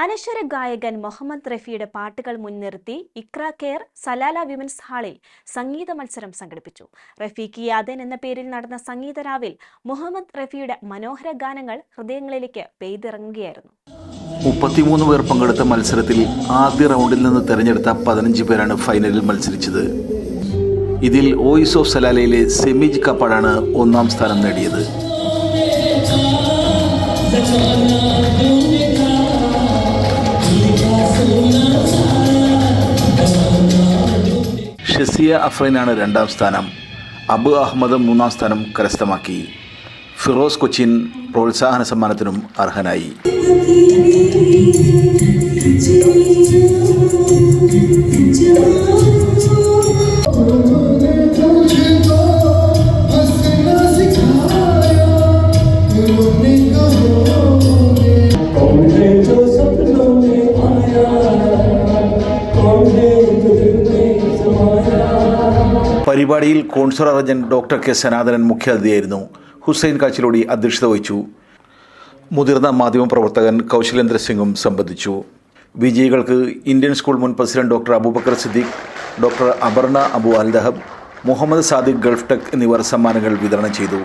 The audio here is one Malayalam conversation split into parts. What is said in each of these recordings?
അനശ്വര ഗായകൻ മുഹമ്മദ് റഫിയുടെ പാട്ടുകൾ മുൻനിർത്തി ഇക്ര കെയർ സലാല വിമൻസ് ഹാളിൽ സംഗീത മത്സരം സംഘടിപ്പിച്ചു. റഫീഖി യാദൻ എന്ന പേരിൽ നടന്ന സംഗീത രാവിൽ മുഹമ്മദ് റഫിയുടെ മനോഹര ഗാനങ്ങൾ ഹൃദയങ്ങളിലേക്ക് പെയ്തിറങ്ങുകയായിരുന്നു. 33 പേർ പങ്കെടുത്ത മത്സരത്തിൽ ആദ്യ റൗണ്ടിൽ നിന്ന് തെരഞ്ഞെടുത്ത 15 പേരാണ് ഫൈനലിൽ മത്സരിച്ചത്. ഇതിൽ വോയിസ് ഓഫ് സലാലയിലെ സെമിജ് കപ്പാടാണ് ഒന്നാം സ്ഥാനം നേടിയത്. ഷസിയ അഫ്രീനാണ് രണ്ടാം സ്ഥാനം. അബു അഹമ്മദ് മൂന്നാം സ്ഥാനം കരസ്ഥമാക്കി. ഫിറോസ് കൊച്ചിൻ പ്രോത്സാഹന സമ്മാനത്തിനും അർഹനായി. പരിപാടിയിൽ consul agent doctor K Sanathanan മുഖ്യാതിഥിയായിരുന്നു. ഹുസൈൻ കാച്ചിലോടി അധ്യക്ഷത വഹിച്ചു. മുതിർന്ന മാധ്യമപ്രവർത്തകൻ കൗശലേന്ദ്ര സിംഗും സംബന്ധിച്ചു. വിജയികൾക്ക് ഇന്ത്യൻ സ്കൂൾ മുൻ president doctor Abubakar Siddique, doctor Aparna Abu Aldahab, Muhammad Sadiq Gulf Tech എന്നിവർ സമ്മാനങ്ങൾ വിതരണം ചെയ്തു.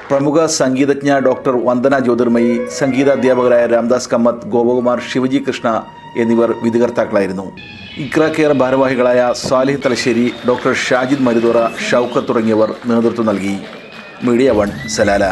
പ്രമുഖ സംഗീതജ്ഞ ഡോക്ടർ വന്ദന ജ്യോതിർമയി, സംഗീതാധ്യാപകരായ രാംദാസ് കമ്മത്ത്, ഗോപകുമാർ, ശിവജി കൃഷ്ണ എന്നിവർ വിധികർത്താക്കളായിരുന്നു. ഇക്ര കെയർ ഭാരവാഹികളായ സാലിഹ് തലശ്ശേരി, ഡോക്ടർ ഷാജിദ് മരുതോറ, ഷൗക്കത്ത് തുടങ്ങിയവർ നേതൃത്വം നൽകി. Media 1 Salalah.